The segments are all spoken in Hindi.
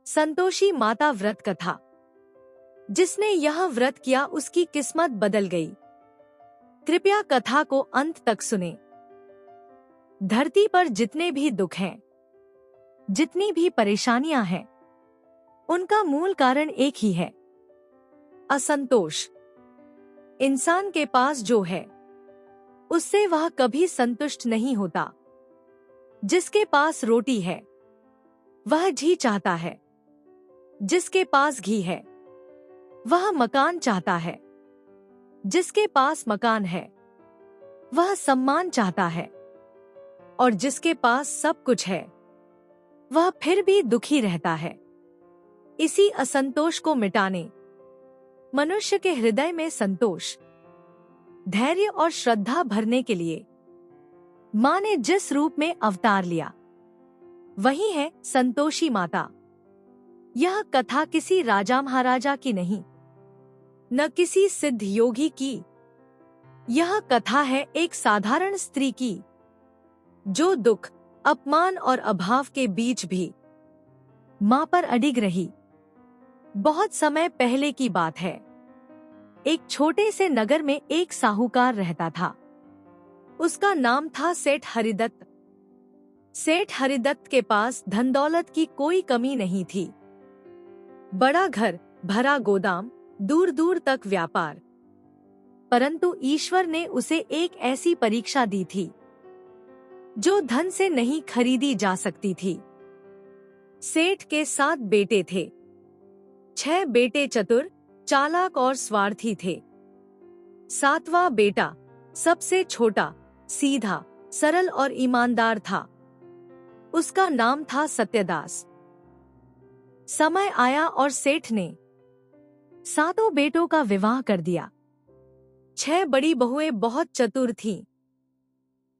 संतोषी माता व्रत कथा। जिसने यह व्रत किया उसकी किस्मत बदल गई। कृपया कथा को अंत तक सुने। धरती पर जितने भी दुख हैं, जितनी भी परेशानियां हैं, उनका मूल कारण एक ही है, असंतोष। इंसान के पास जो है उससे वह कभी संतुष्ट नहीं होता। जिसके पास रोटी है वह घी चाहता है, जिसके पास घी है वह मकान चाहता है, जिसके पास मकान है वह सम्मान चाहता है, और जिसके पास सब कुछ है वह फिर भी दुखी रहता है। इसी असंतोष को मिटाने, मनुष्य के हृदय में संतोष, धैर्य और श्रद्धा भरने के लिए मां ने जिस रूप में अवतार लिया वही है संतोषी माता। यह कथा किसी राजा महाराजा की नहीं, न किसी सिद्ध योगी की। यह कथा है एक साधारण स्त्री की, जो दुख, अपमान और अभाव के बीच भी मां पर अडिग रही। बहुत समय पहले की बात है। एक छोटे से नगर में एक साहूकार रहता था। उसका नाम था सेठ हरिदत्त। सेठ हरिदत्त के पास धन दौलत की कोई कमी नहीं थी। बड़ा घर, भरा गोदाम, दूर दूर तक व्यापार। परंतु ईश्वर ने उसे एक ऐसी परीक्षा दी थी जो धन से नहीं खरीदी जा सकती थी। सेठ के 7 बेटे थे। 6 बेटे चतुर, चालाक और स्वार्थी थे। 7वां बेटा सबसे छोटा, सीधा, सरल और ईमानदार था। उसका नाम था सत्यदास। समय आया और सेठ ने 7 बेटों का विवाह कर दिया। 6 बड़ी बहुएं बहुत चतुर थीं,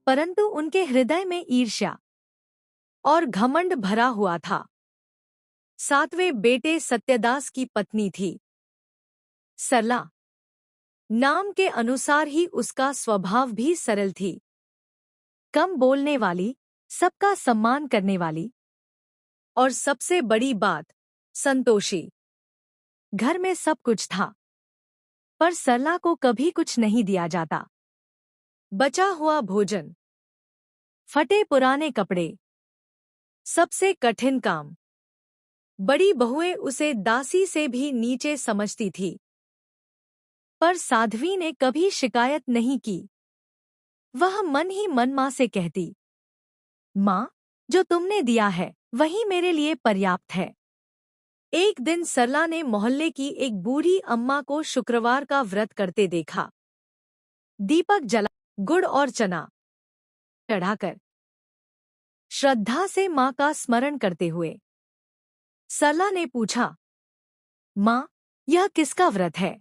परंतु उनके हृदय में ईर्ष्या और घमंड भरा हुआ था। 7वें बेटे सत्यदास की पत्नी थी सरला। नाम के अनुसार ही उसका स्वभाव भी सरल थी। कम बोलने वाली, सबका सम्मान करने वाली, और सबसे बड़ी बात, संतोषी। घर में सब कुछ था, पर सरला को कभी कुछ नहीं दिया जाता। बचा हुआ भोजन, फटे पुराने कपड़े, सबसे कठिन काम। बड़ी बहुएं उसे दासी से भी नीचे समझती थी, पर साध्वी ने कभी शिकायत नहीं की। वह मन ही मन मां से कहती, मां, जो तुमने दिया है वही मेरे लिए पर्याप्त है। एक दिन सरला ने मोहल्ले की एक बूढ़ी अम्मा को शुक्रवार का व्रत करते देखा। दीपक जला, गुड़ और चना चढ़ाकर श्रद्धा से मां का स्मरण करते हुए सरला ने पूछा, मां, यह किसका व्रत है?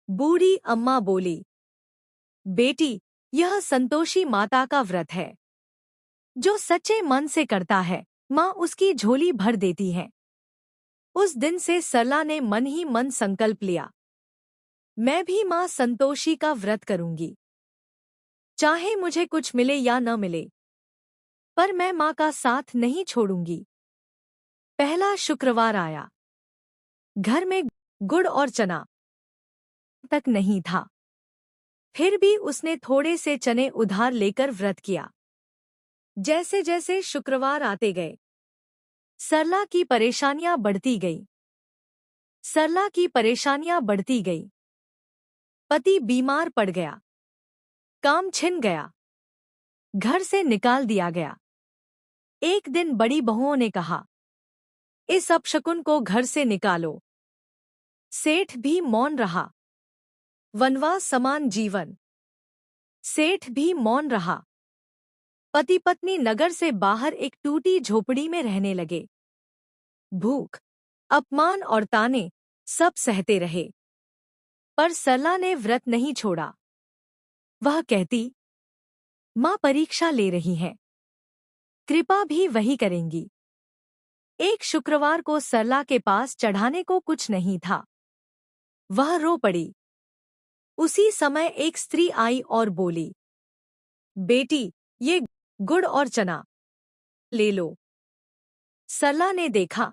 बूढ़ी अम्मा बोली, बेटी, यह संतोषी माता का व्रत है। जो सच्चे मन से करता है मां उसकी झोली भर देती है। उस दिन से सरला ने मन ही मन संकल्प लिया, मैं भी मां संतोषी का व्रत करूंगी। चाहे मुझे कुछ मिले या न मिले, पर मैं मां का साथ नहीं छोड़ूंगी। पहला शुक्रवार आया। घर में गुड़ और चना तक नहीं था। फिर भी उसने थोड़े से चने उधार लेकर व्रत किया। जैसे जैसे शुक्रवार आते गए, सरला की परेशानियां बढ़ती गई। सरला की परेशानियां बढ़ती गई। पति बीमार पड़ गया, काम छिन गया, घर से निकाल दिया गया। एक दिन बड़ी बहुओं ने कहा, इस अपशकुन को घर से निकालो। सेठ भी मौन रहा। वनवास समान जीवन। सेठ भी मौन रहा। पति पत्नी नगर से बाहर एक टूटी झोपड़ी में रहने लगे। भूख, अपमान और ताने सब सहते रहे, पर सरला ने व्रत नहीं छोड़ा। वह कहती, मां परीक्षा ले रही है, कृपा भी वही करेंगी। एक शुक्रवार को सरला के पास चढ़ाने को कुछ नहीं था। वह रो पड़ी। उसी समय एक स्त्री आई और बोली, बेटी, ये गुड़ और चना ले लो। सरला ने देखा,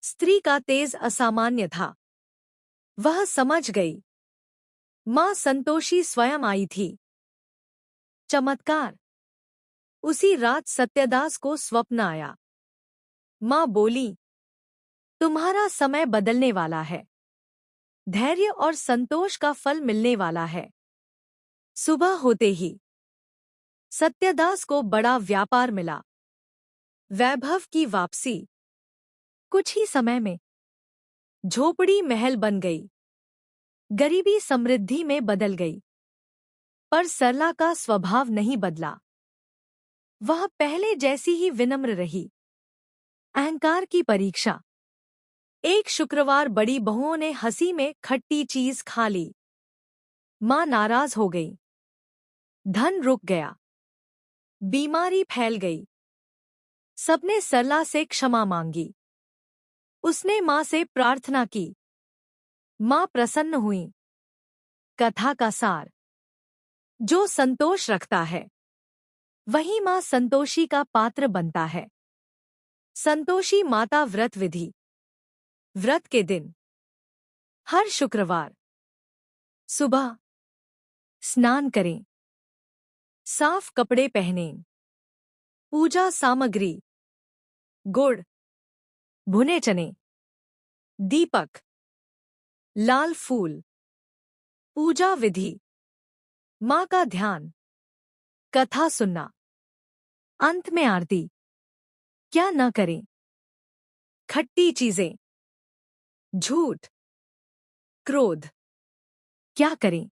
स्त्री का तेज असामान्य था। वह समझ गई। मां संतोषी स्वयं आई थी। चमत्कार। उसी रात सत्यदास को स्वप्न आया। मां बोली, तुम्हारा समय बदलने वाला है। धैर्य और संतोष का फल मिलने वाला है। सुबह होते ही सत्यदास को बड़ा व्यापार मिला। वैभव की वापसी। कुछ ही समय में झोपड़ी महल बन गई। गरीबी समृद्धि में बदल गई। पर सरला का स्वभाव नहीं बदला। वह पहले जैसी ही विनम्र रही। अहंकार की परीक्षा। एक शुक्रवार बड़ी बहुओं ने हंसी में खट्टी चीज खा ली। मां नाराज हो गई। धन रुक गया। बीमारी फैल गई। सबने सरला से क्षमा मांगी। उसने मां से प्रार्थना की। मां प्रसन्न हुई। कथा का सार। जो संतोष रखता है वही मां संतोषी का पात्र बनता है। संतोषी माता व्रत विधि। व्रत के दिन हर शुक्रवार सुबह स्नान करें। साफ कपड़े पहनें। पूजा सामग्री गुड़, भुने चने, दीपक, लाल फूल। पूजा विधि। मां का ध्यान। कथा सुनना। अंत में आरती। क्या न करें? खट्टी चीजें, झूठ, क्रोध। क्या करें?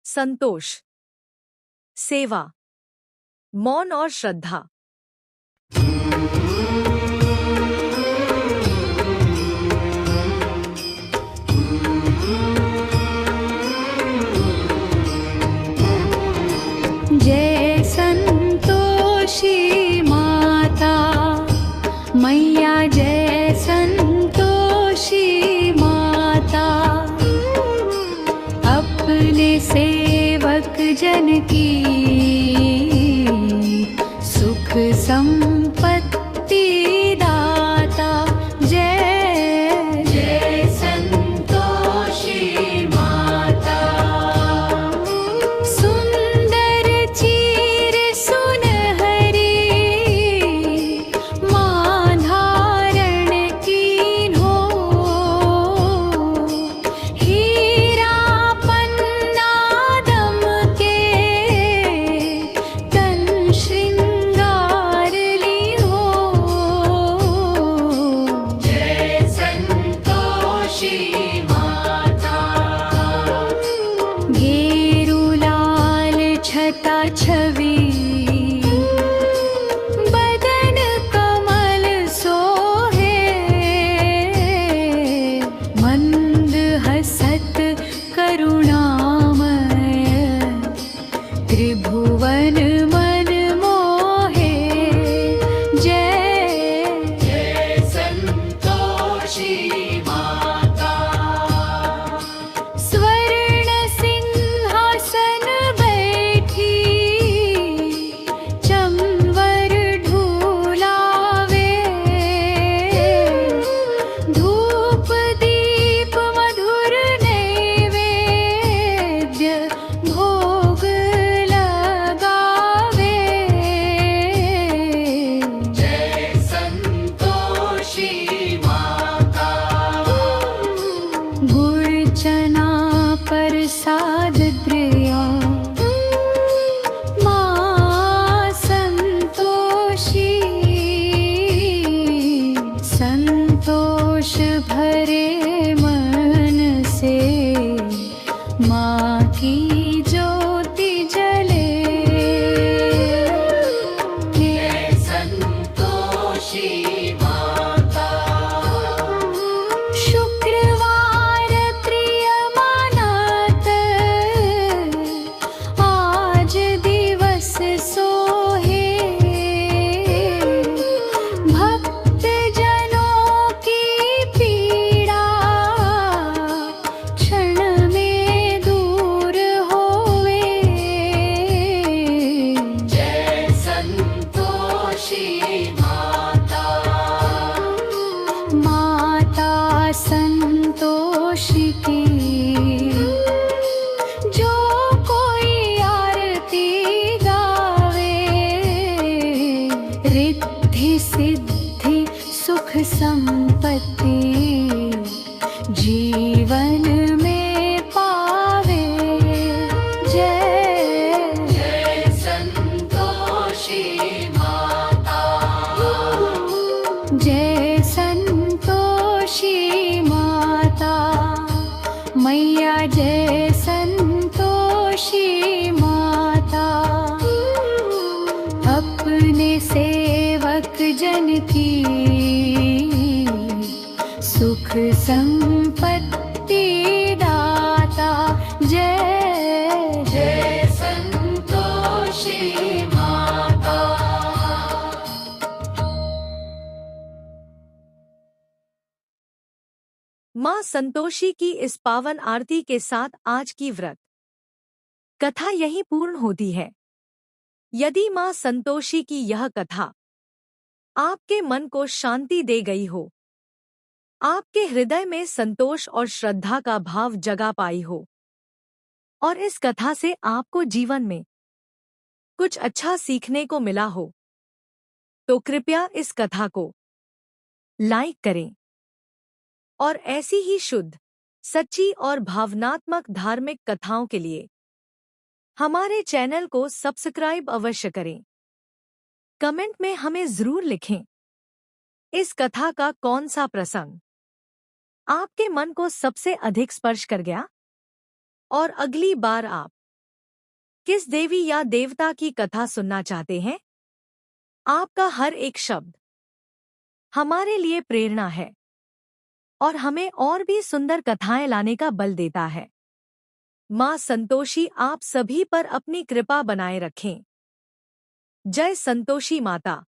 संतोष, सेवा, मौन और श्रद्धा। जय संतोषी माता मैया, जय संतोषी माता। अपने सेवक जन की सुख संपत्ति दाता। जय जय संतोषी माता। सुंदर चीर सुनहरी मां धारण कीन्हो। हीरा पन्ना दमके तन श्रृंगार लीन्हो। जय संतोषी माता। घेरू लाल छटा छवि बदन कमल सोहे। मंद हसत करुणामय त्रिभुवन मन मोहे। जय जय संतोषी माता। स्वर्ण सिंहासन बैठी चंवर ढूलावे। धूप दीप मधुर नैवेद्य भोग लगावे। जय संतोषी माता। गुड़ चना प्रसाद प्रिया मां संतोषी। संतोष भरे मन से मां की ज्योति जले। जय संतोषी माता। शुक्रवार प्रिय मानत आज दिवस सोहे। भक्त जनों की पीड़ा संपत्ति जीवन में पावे। जय जय संतोषी माता। जय संतोषी माता मैया, जय संतोषी माता। अपने सेवक जन की सुख संपत्ति दाता। जय जय संतोषी माता। माँ संतोषी की इस पावन आरती के साथ आज की व्रत कथा यहीं पूर्ण होती है। यदि माँ संतोषी की यह कथा आपके मन को शांति दे गई हो, आपके हृदय में संतोष और श्रद्धा का भाव जगा पाई हो, और इस कथा से आपको जीवन में कुछ अच्छा सीखने को मिला हो, तो कृपया इस कथा को लाइक करें और ऐसी ही शुद्ध, सच्ची और भावनात्मक धार्मिक कथाओं के लिए हमारे चैनल को सब्सक्राइब अवश्य करें। कमेंट में हमें जरूर लिखें, इस कथा का कौन सा प्रसंग आपके मन को सबसे अधिक स्पर्श कर गया, और अगली बार आप किस देवी या देवता की कथा सुनना चाहते हैं। आपका हर एक शब्द हमारे लिए प्रेरणा है और हमें और भी सुंदर कथाएं लाने का बल देता है। माँ संतोषी आप सभी पर अपनी कृपा बनाए रखें। जय संतोषी माता।